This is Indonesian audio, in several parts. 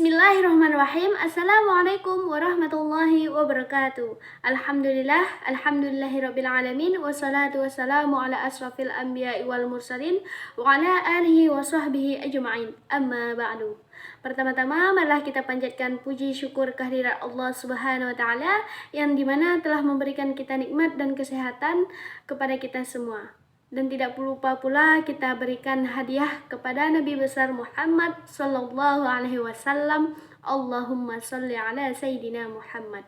Bismillahirrahmanirrahim. Assalamualaikum warahmatullahi wabarakatuh. Alhamdulillahirabbil alamin wassalatu wassalamu ala asrafil anbiya'i wal mursalin wa ala alihi wa sahbihi ajma'in. Amma ba'du. Pertama-tama marilah kita panjatkan puji syukur kehadirat Allah Subhanahu wa taala yang dimana telah memberikan kita nikmat dan kesehatan kepada kita semua. Dan tidak lupa pula kita berikan hadiah kepada Nabi besar Muhammad sallallahu alaihi wasallam. Allahumma sholli ala sayyidina Muhammad.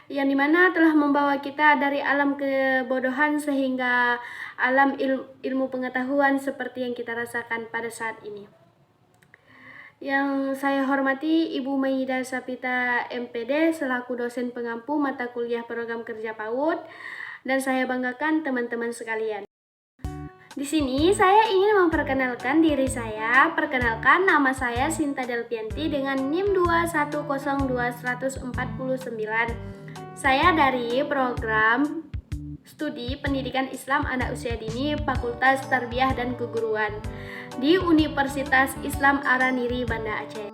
Yang dimana telah membawa kita dari alam kebodohan sehingga alam ilmu pengetahuan seperti yang kita rasakan pada saat ini. Yang saya hormati Ibu Maida Sapita MPD selaku dosen pengampu mata kuliah program kerja PAUD, dan saya banggakan teman-teman sekalian. Di sini saya ingin memperkenalkan diri saya. Perkenalkan, nama saya Sinta Delpianti dengan NIM 2102149. Saya dari program Studi Pendidikan Islam Anak Usia Dini Fakultas Tarbiyah dan Keguruan di Universitas Islam Araniri, Banda Aceh.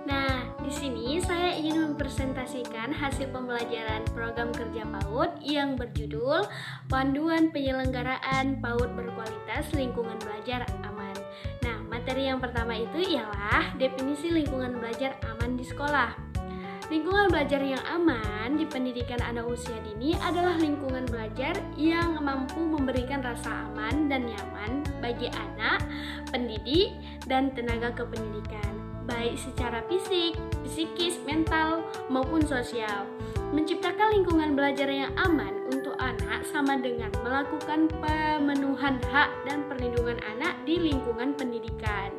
Nah, di sini saya ingin mempresentasikan hasil pembelajaran program kerja PAUD yang berjudul Panduan Penyelenggaraan PAUD Berkualitas Lingkungan Belajar Aman. Nah, materi yang pertama itu ialah definisi lingkungan belajar aman di sekolah. Lingkungan belajar yang aman di pendidikan anak usia dini adalah lingkungan belajar yang mampu memberikan rasa aman dan nyaman bagi anak, pendidik, dan tenaga kependidikan, baik secara fisik, psikis, mental, maupun sosial. Menciptakan lingkungan belajar yang aman untuk anak sama dengan melakukan pemenuhan hak dan perlindungan anak di lingkungan pendidikan.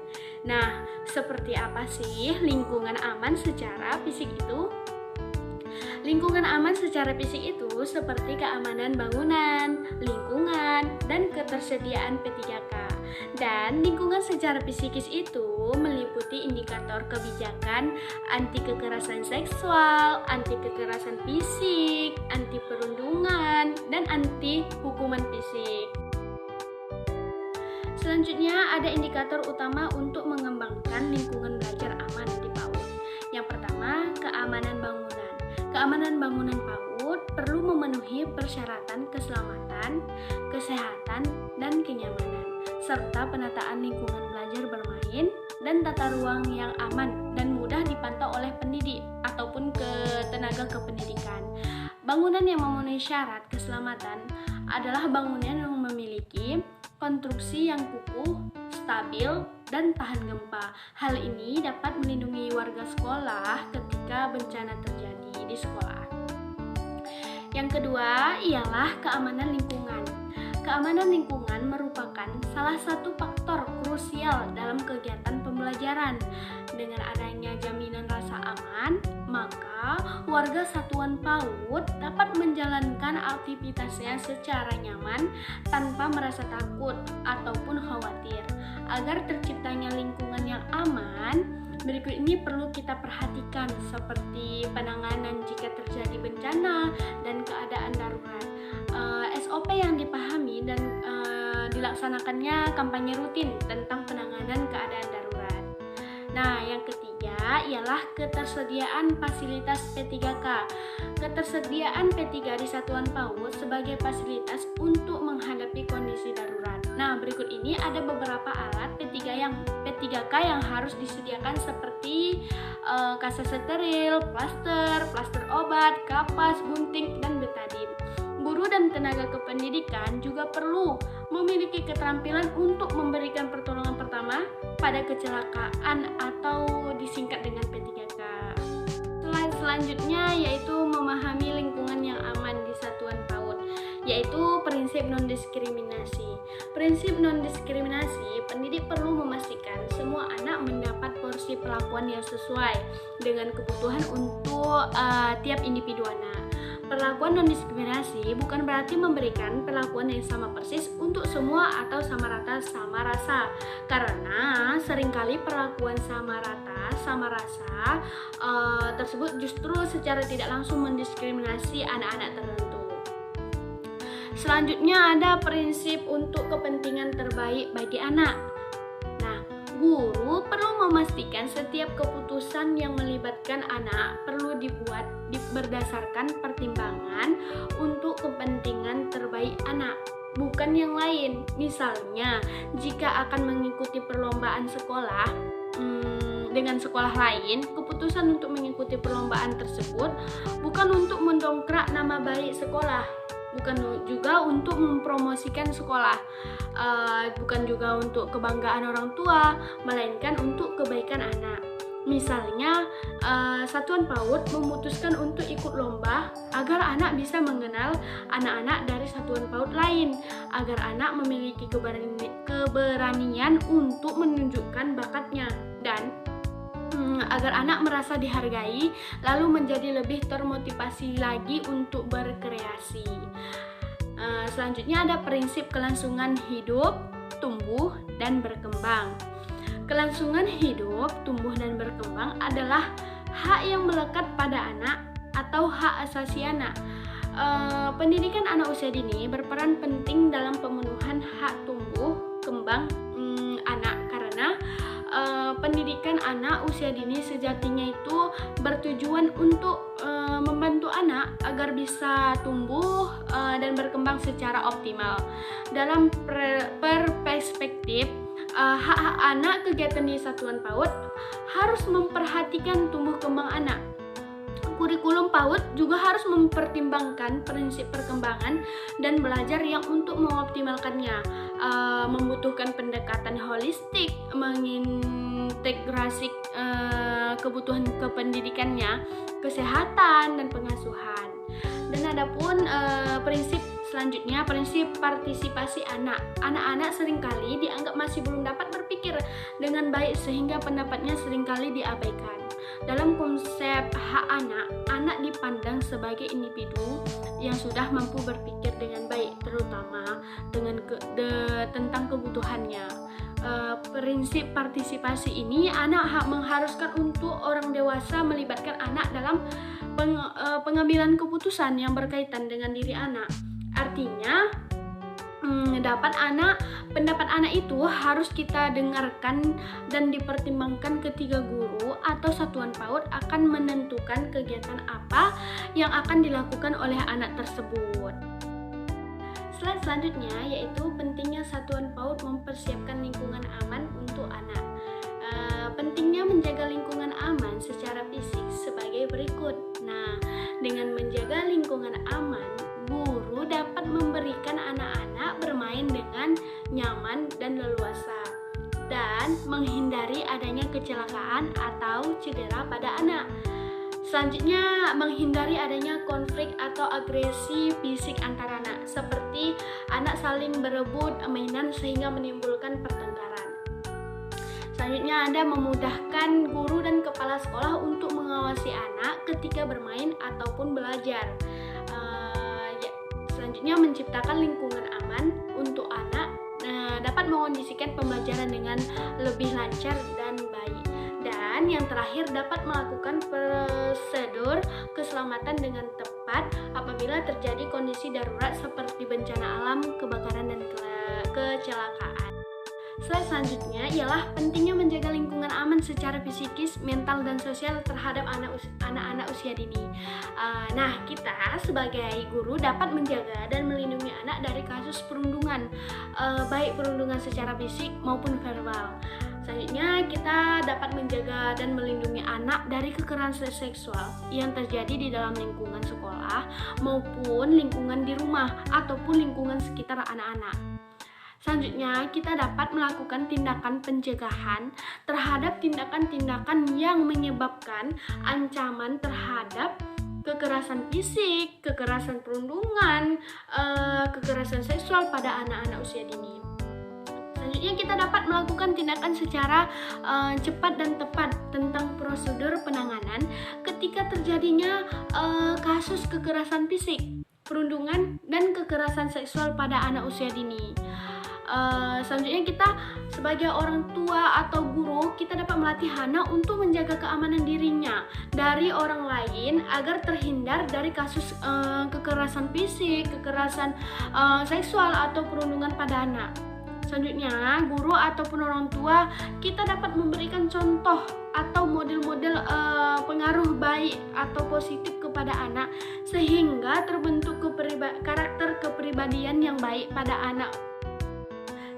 Nah, seperti apa sih lingkungan aman secara fisik itu? Lingkungan aman secara fisik itu seperti keamanan bangunan, lingkungan, dan ketersediaan P3K. Dan lingkungan secara psikis itu meliputi indikator kebijakan anti kekerasan seksual, anti kekerasan fisik, anti perundungan, dan anti hukuman fisik. Selanjutnya ada indikator utama untuk mengembangkan lingkungan belajar aman di PAUD. Yang pertama, keamanan bangunan. Keamanan bangunan PAUD perlu memenuhi persyaratan keselamatan, kesehatan, dan kenyamanan, serta penataan lingkungan belajar bermain dan tata ruang yang aman dan mudah dipantau oleh pendidik ataupun tenaga kependidikan. Bangunan yang memenuhi syarat keselamatan adalah bangunan yang memiliki konstruksi yang kukuh, stabil, dan tahan gempa. Hal ini dapat melindungi warga sekolah ketika bencana terjadi di sekolah. Yang kedua ialah keamanan lingkungan. Keamanan lingkungan merupakan salah satu faktor krusial dalam kegiatan pembelajaran. Dengan adanya jaminan rasa aman, maka warga satuan PAUD dapat menjalankan aktivitasnya secara nyaman tanpa merasa takut ataupun khawatir. Agar terciptanya lingkungan yang aman, berikut ini perlu kita perhatikan seperti penanganan jika terjadi bencana dan keadaan darurat. SOP yang dipahami dan dilaksanakannya kampanye rutin tentang penanganan keadaan darurat. Nah, yang ketiga ialah ketersediaan fasilitas P3K. Ketersediaan P3 di satuan PAUD sebagai fasilitas untuk menghadapi kondisi darurat. Nah, berikut ini ada beberapa alat P3K yang harus disediakan seperti kaset steril, plaster obat, kapas, gunting, dan betadin. Guru dan tenaga kependidikan juga perlu memiliki keterampilan untuk memberikan pertolongan pertama pada kecelakaan atau disingkat dengan P3K. Selanjutnya yaitu memahami lingkungan yang aman di satuan PAUD, yaitu prinsip non-diskriminasi. Prinsip non-diskriminasi, pendidik perlu memastikan semua anak mendapat porsi perlakuan yang sesuai dengan kebutuhan untuk tiap individu anak. Perlakuan non-diskriminasi bukan berarti memberikan perlakuan yang sama persis untuk semua atau sama rata sama rasa, karena seringkali perlakuan sama rata sama rasa tersebut justru secara tidak langsung mendiskriminasi anak-anak tertentu. Selanjutnya ada prinsip untuk kepentingan terbaik bagi anak. Nah, guru perlu memastikan setiap keputusan yang melibatkan anak perlu dibuat berdasarkan pertimbangan untuk kepentingan terbaik anak, bukan yang lain. Misalnya, jika akan mengikuti perlombaan sekolah dengan sekolah lain, keputusan untuk mengikuti perlombaan tersebut bukan untuk mendongkrak nama baik sekolah, bukan juga untuk mempromosikan sekolah, bukan juga untuk kebanggaan orang tua, melainkan untuk kebaikan anak. Misalnya, satuan PAUD memutuskan untuk ikut lomba agar anak bisa mengenal anak-anak dari satuan PAUD lain, agar anak memiliki keberanian untuk menunjukkan bakatnya, dan agar anak merasa dihargai, lalu menjadi lebih termotivasi lagi untuk berkreasi. Selanjutnya ada prinsip kelangsungan hidup, tumbuh, dan berkembang. Kelangsungan hidup, tumbuh, dan berkembang adalah hak yang melekat pada anak atau hak asasi anak. Pendidikan anak usia dini berperan penting dalam pemenuhan hak tumbuh kembang anak, karena pendidikan anak usia dini sejatinya itu bertujuan untuk membantu anak agar bisa tumbuh dan berkembang secara optimal. Dalam perspektif hak-hak anak, kegiatan di satuan PAUD harus memperhatikan tumbuh kembang anak. Kurikulum PAUD juga harus mempertimbangkan prinsip perkembangan dan belajar yang untuk mengoptimalkannya, membutuhkan pendekatan holistik, mengintegrasi kebutuhan kependidikannya, kesehatan, dan pengasuhan. Dan adapun prinsip selanjutnya, prinsip partisipasi anak. Anak-anak seringkali dianggap masih belum dapat berpikir dengan baik sehingga pendapatnya seringkali diabaikan. Dalam konsep hak anak, anak dipandang sebagai individu yang sudah mampu berpikir dengan baik, terutama dengan tentang kebutuhannya. Prinsip partisipasi ini anak mengharuskan untuk orang dewasa melibatkan anak dalam pengambilan keputusan yang berkaitan dengan diri anak. Artinya, pendapat anak itu harus kita dengarkan dan dipertimbangkan ketika guru atau satuan PAUD akan menentukan kegiatan apa yang akan dilakukan oleh anak tersebut. Slide selanjutnya yaitu pentingnya satuan PAUD mempersiapkan lingkungan aman untuk anak. Pentingnya menjaga lingkungan aman secara fisik sebagai berikut. Nah, dengan menjaga lingkungan aman, guru dapat memberikan anak-anak bermain dengan nyaman dan leluasa, dan menghindari adanya kecelakaan atau cedera pada anak. Selanjutnya, menghindari adanya konflik atau agresi fisik antara anak, seperti anak saling berebut mainan sehingga menimbulkan pertengkaran. Selanjutnya, ada memudahkan guru dan kepala sekolah untuk mengawasi anak ketika bermain ataupun belajar. Selanjutnya, menciptakan lingkungan aman untuk anak dapat mengondisikan pembelajaran dengan lebih lancar dan baik. Dan yang terakhir, dapat melakukan prosedur keselamatan dengan tepat apabila terjadi kondisi darurat seperti bencana alam, kebakaran, dan kecelakaan. Slide selanjutnya ialah pentingnya menjaga lingkungan aman secara psikis, mental, dan sosial terhadap anak-anak usia dini. Nah, kita sebagai guru dapat menjaga dan melindungi anak dari kasus perundungan, baik perundungan secara fisik maupun verbal. Selanjutnya, kita dapat menjaga dan melindungi anak dari kekerasan seksual yang terjadi di dalam lingkungan sekolah maupun lingkungan di rumah ataupun lingkungan sekitar anak-anak. Selanjutnya, kita dapat melakukan tindakan pencegahan terhadap tindakan-tindakan yang menyebabkan ancaman terhadap kekerasan fisik, kekerasan perundungan, kekerasan seksual pada anak-anak usia dini. Selanjutnya, kita dapat melakukan tindakan secara cepat dan tepat tentang prosedur penanganan ketika terjadinya kasus kekerasan fisik, perundungan, dan kekerasan seksual pada anak usia dini. Selanjutnya, kita sebagai orang tua atau guru, kita dapat melatih anak untuk menjaga keamanan dirinya dari orang lain agar terhindar dari kasus kekerasan fisik, kekerasan seksual atau perundungan pada anak. Selanjutnya, guru ataupun orang tua kita dapat memberikan contoh atau model-model pengaruh baik atau positif kepada anak sehingga terbentuk karakter kepribadian yang baik pada anak.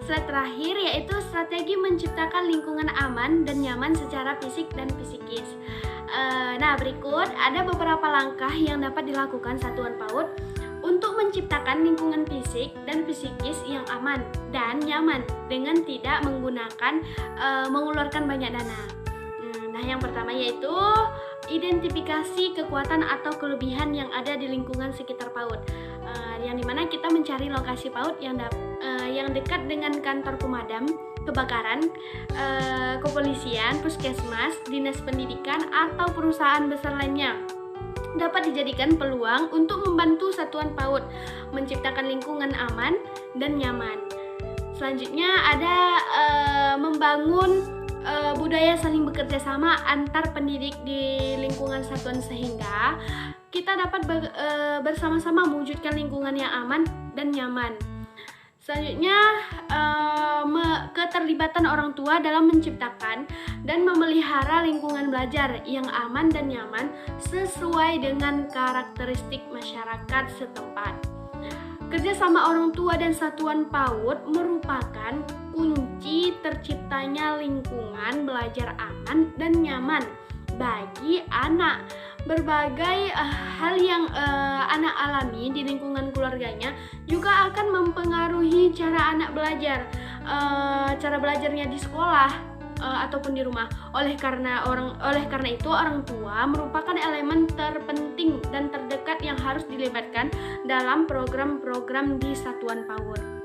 Slide terakhir yaitu strategi menciptakan lingkungan aman dan nyaman secara fisik dan psikis. Nah, berikut ada beberapa langkah yang dapat dilakukan satuan PAUD untuk menciptakan lingkungan fisik dan psikis yang aman dan nyaman dengan tidak mengeluarkan banyak dana. Nah, yang pertama yaitu identifikasi kekuatan atau kelebihan yang ada di lingkungan sekitar PAUD. Yang dimana kita mencari lokasi PAUD yang dekat dengan kantor pemadam kebakaran, kepolisian, puskesmas, dinas pendidikan, atau perusahaan besar lainnya. Dapat dijadikan peluang untuk membantu satuan PAUD menciptakan lingkungan aman dan nyaman. Selanjutnya ada membangun budaya saling bekerja sama antar pendidik di lingkungan satuan sehingga kita dapat bersama-sama mewujudkan lingkungan yang aman dan nyaman. Selanjutnya, keterlibatan orang tua dalam menciptakan dan memelihara lingkungan belajar yang aman dan nyaman sesuai dengan karakteristik masyarakat setempat. Kerjasama orang tua dan satuan PAUD merupakan kunci terciptanya lingkungan belajar aman dan nyaman bagi anak. Berbagai hal yang anak alami di lingkungan keluarganya juga akan mempengaruhi cara anak belajar, cara belajarnya di sekolah ataupun di rumah. Oleh karena itu orang tua merupakan elemen terpenting dan terdekat yang harus dilibatkan dalam program-program di satuan PAUD.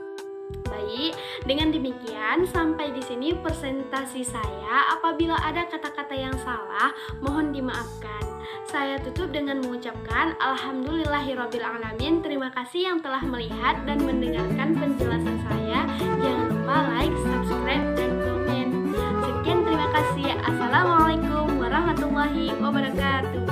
Baik, dengan demikian sampai di sini presentasi saya. Apabila ada kata-kata yang salah, mohon dimaafkan. Saya tutup dengan mengucapkan alhamdulillahirrabbilalamin. Terima kasih yang telah melihat dan mendengarkan penjelasan saya. Jangan lupa like, subscribe, dan komen. Sekian, terima kasih. Assalamualaikum warahmatullahi wabarakatuh.